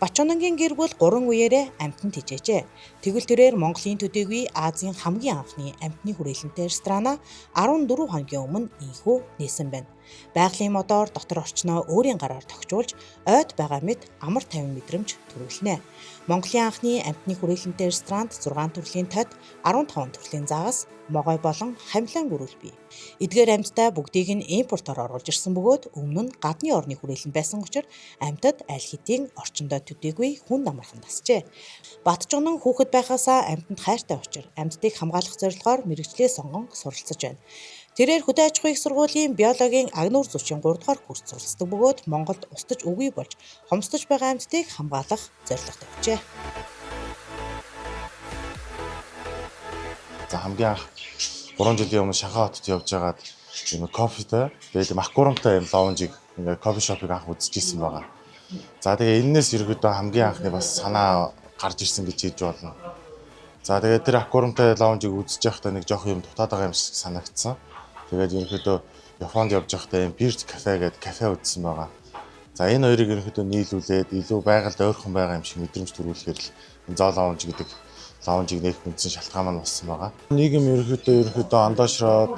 Бачуунангийн гэр бүл 3 үеэрээ амьтанд хижээжээ. Тэгвэл тэрээр Монголын төдийгүй Азийн хамгийн анхны амьтны хүрээлэнтэй ресторана 14 хоногийн өмнө инхүү нээсэн байна. Байгалийн модоор дотор орчноо өөрийн гараар тогтжуулж, ойд байгаа мэт амар тайван мэдрэмж төрүүлнэ. Монголын анхны амьтны хүрээлэнтэй ресторанд 6 төрлийн тод, 15 төрлийн загас, могой болон хамлаан гөрүүл бий. Эдгээр амьтдаа бүгдийг нь импортоор оруулж ирсэн бөгөөд өмнө нь гадны орны хүрээлэн байсан учраас амьтад аль хэдийн орчиндөө төдийгүй хүнд амархан тасжээ. Батжунан хүүхэд байхаасаа амьтанд хайртай учир амьтдыг хамгаалах зорилгоор мэргэжлээ сонгон суралцж байна. Тэрээр хөдөө аж ахуйн их сургуулийн биологийн агнуур зүйчийн 3 дугаар курс суралцдаг бөгөөд Монголд устж үгүй болж хомсдож байгаа амьтдыг хамгаалах зорилго тавьжээ. За хамгийн анх 3 жилийн өмнө Шанхай хотод явж байгаад юм кофетэй тэгээд маккуронтой юм лаунжийг ингээд кофе шопыг анх үзчихсэн байгаа. За тэгээ энэс ерөөдөө хамгийн анхны бас санаа гарч ирсэн гэж хэлж болно. За тэгээд тэр маккуронтой лаунжийг үзэж байхдаа нэг жоох юм дутаад байгаа юм шиг санагдсан. Тэгээд ерөөдөө Японд явж байхдаа юм Birch Cafe гэдэг кафе үзсэн байгаа. За энэ хоёрыг ерөөдөө нийлүүлээд илүү байгальд ойрхон байгаа юм шиг мэдрэмж төрүүлэхээр л энэ зоо лаунж гэдэг лаунжийг нээх үндсэн шалтгаан маань болсон байгаа. Нийгэм ерөөдөө андаашраад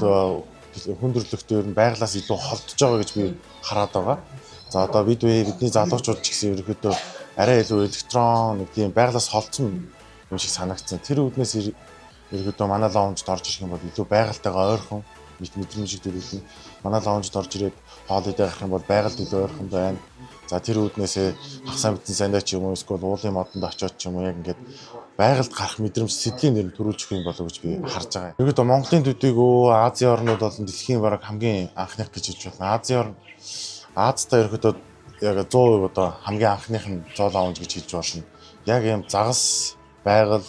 хүндрэлттэй ер нь байглаас илүү холдож байгаа гэж би хараад байгаа. За одоо бидний залуучууд ч гэсэн ерөөдөө арай илүү электрон нэг тийм байглаас холдсон юм шиг санагдсан. Тэр үүднээс ерөөдөө манай лаунжд орж ирэх юм бол илүү байгальтайгаа ойрхон мэдрэмжийг төрүүлнэ. Манай лаунжд орж ирээд хоол идэх гарах юм бол байгальд илүү ойрхон байна. За тэр үүднээсээ хагасаа битэн сандаа ч юм уу эсвэл уулын модонд очиод ч юм уу яг ингээд байгальд гарах мэдрэмж сэдлийн нэр төрүүлчих юм болов гэж би харж байгаа. Ерөөдөө Монголын төдийгүй Азийн орнууд болон дэлхийн бараг хамгийн анхных гэж хэлж байна. Азтай ерөөдөө яг 100% одоо хамгийн анхных нь зоо лаунж гэж хэлж болно. Яг юм загас байгаль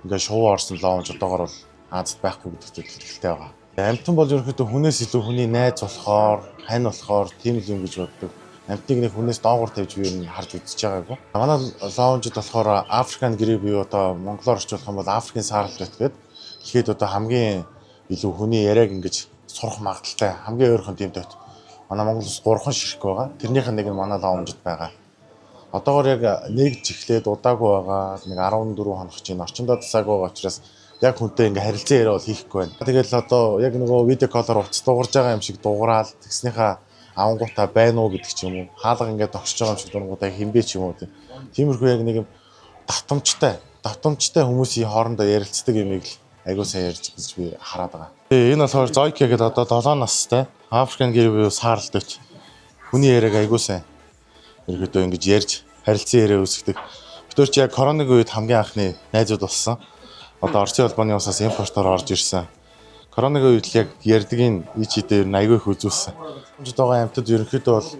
ингээд шувуу орсон лаунж одоогоор бол Азад байхгүй гэдэгт итгэлтэй байгаа. Амьтан бол ерөөдөө хүнээс илүү хүний найз болохоор, хань болохоор тийм л юм гэж боддог. Амьтныг нэг хүнээс доогуур тавьж би ер нь харж үзэж байгаагүй. Манай лаунжид болохоор African Grey буюу одоо монголоор орчуулах юм бол Африкийн саарал бат гэдэг. Тэгэхэд одоо хамгийн илүү хүний яриаг ингэж сурах магадaltaй хамгийн ойрхон тийм дэвт. Манай Монголд 3хан ширхэг байгаа. Тэрнийх нь нэг нь манай лаунжид байгаа. Одоогоор яг нэгж эхлээд удаагүй байгаа. Нэг 14 хоног чинь орчиндөө тасаагүй байгаа учраас яг хүнтэй ингээ харилцан яриа бол хийхгүй байна. Тэгэл одоо яг нөгөө видео колоор уцс дуурж байгаа юм шиг дуураад тэгснийхаа авангуудаа байна уу гэдэг ч юм уу. Хаалга ингээд тогсож байгаа юм шиг дуургуудаа хинбэ ч юм уу. Тиймэрхүү яг нэг юм давтамжтай хүмүүсийн хоорондоо ярилцдаг юмыг л айгуу сайн ярьж гэж би хараад байгаа. Энэ болохоор Zoika гэдэг одоо 7 настай African Grey буюу сааралт бит. Хүний яриаг айгуу сайн ерөөдөө ингэж ярьж харилцан яриа үүсгдэг. Бид ч яг коронавигийн үед хамгийн анхны найзууд болсон. Одоо Орсын улбаны усаас импортоор орж ирсэн. Коронавигийн үед л яг ярдгийн ичидээр айгүй их үзүүлсэн. Хамжид байгаа амьтад ерөнхийдөө бол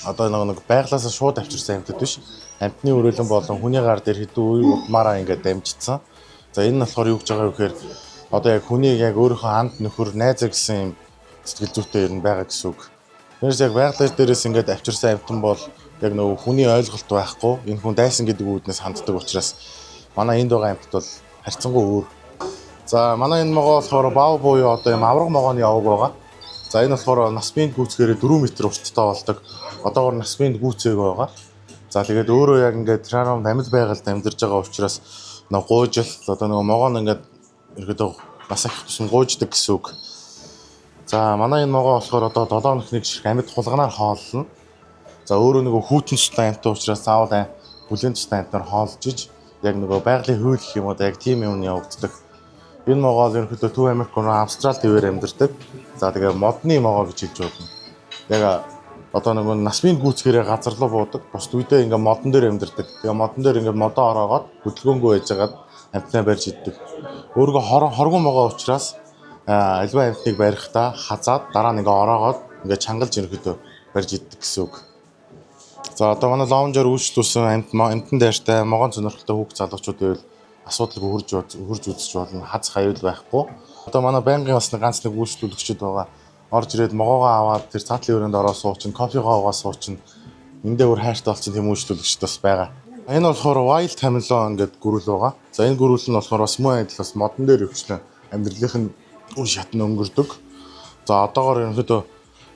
одоо нэг байглаасаа шууд авчирсан амьтад биш. Амьтны өрөөлөн болон хүний гар дээр хэдэн үе удмаараа ингээд дамжицсан. За энэ нь болохоор юу гэж байгаа вэ гэхээр одоо яг хүнийг яг өөрийнхөө анд нөхөр найзаа гэсэн юм сэтгэл зүйтэй ер нь байгаа гэсэн үг. Тэрс яг байгаль дээрээс ингээд авчирсан амьтан бол яг нөгөө хүний ойлголт байхгүй энэ хүн дайсан гэдэг үүднээс ханддаг учраас манай энд байгаа амьтад бол харьцангуй өөр. За манай энэ могоо болохоор бав буюу одоо юм авраг могооны яваг байгаа. За энэ болохоор насбинд гүйцэхээр 4 м урттай болдог. Одоогоор насбинд гүйцээг байгаа. За тэгээд өөрөө яг ингээд террариум амьд байгальд амьдарч байгаа учраас нөгөө гуйжил одоо нөгөө могоо нь ингээд ерөөдөө нас их тусам гуйждаг гэсэн үг. За манай энэ могоо болохоор одоо 7 хоног нэг шиг амьд хулганаар хооллоно. За өөрөө нөгөө хүүтэн цустай амьтан учраас заавал бүлээн цустай амьтаар хоолж иж яг нөгөө байгалийн хууль гэх юм уу яг тийм юм явагддаг. Энэ могоо ерөнхийдөө Төв Америк руу Австрал төвээр амьдардаг. За тэгээ модны могоо гэж хэлж байна. Яг одоо нөгөө насбинд гүйцэхээр газар руу буудаг. Бусд үедээ ингээ модон дээр амьдардаг. Тэгээ модон дээр ингээ модоо ороогоод хөдөлгөөнгөө байжгаад амьтнаа барьж иддэг. Өөргөө хоргон могоо учраас альва амьтныг барихдаа хазаад дараа нь ингээ ороогоод ингээ чангалж ерөнхийдөө барьж иддэг гэсэн үг. За одоо манай лаунжаар үйлчлүүлсэн амьтан дайртай могоон сонирхолтой хүүхд залуучууд байвал асуудалгүй хурж үзэж болно. Хаз хаюул байхгүй. Одоо манай байнгын бас ганц нэг үйлчлүүлэгчд байгаа. Орж ирээд могоогоо аваад тэр цаатлын өрөөнд ороо суучин, кофегоо уугаа суучин. Эндээ өөр хайртай болчихсон тийм үйлчлүүлэгчд бас байгаа. Энэ болохоор Wild Hamilton гэдэг гөрүүл байгаа. За энэ гөрүүл нь болохоор бас мөн адил бас модон дээр өвчлэн амьдралын үе шатны өнгөрдөг. За одоогоор ерөнхийдөө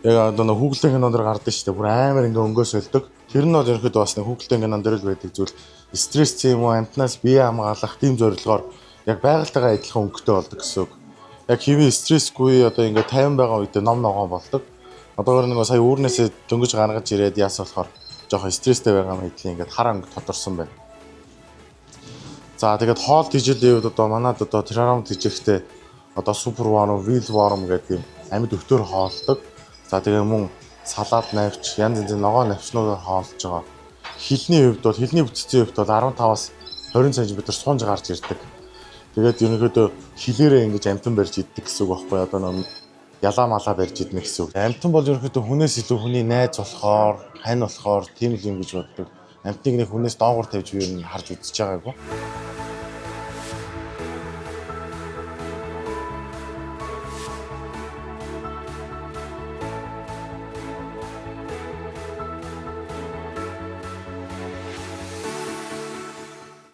Яг одоо нэг хүүхэлдэйн кинон дэр гардаг шүү дээ. Бүр амар ингээ өнгөөс өлдөг. Тэр нь бол ерөөхдөө бас нэг хүүхэлдэйн кинон дэр л байдаг зүйл. Стресс юм уу, амтнаас бие хамгаалах тийм зорилгоор яг байгальтайгаа адилхан өнгөтэй болдог гэсэн үг. Яг хэвээ стрессгүй одоо ингээ тайван байгаа үедээ ном ногоон болдог. Одоогор нэг сая үүрнээсээ дөнгөж гаргаж ирээд яас болохоор жоохон стресстэй байгаа мэтлээ ингээд хар өнгө тодорсон байна. За тэгээд хоол тэжээлийн үед одоо манад одоо Terrarium тэжээхдээ одоо Super Worm, Wheel Worm гэдэг юм амьд өвтөр хоолдог. За тэгээ мөн салаад навч, янз янзын ногоо навчнуудаар хоолж байгаа. Хилний хувьд бол хилний бүтцийн хувьд бол 15-аас 20 см сунж гарч ирдэг. Тэгээд ерөнхийдөө хилээрээ ингэж амтан барьж иддэг гэсэн үг байхгүй одоо нэг ялаа малаа барьж идэх гэсэн үг. Амтан бол ерөнхийдөө хүнээс илүү хүний найз болохоор, хань болохоор тийм л юм гэж боддог. Амтныг нэг хүнээс доогуур тавьж юу н харж үзэж байгаагүй.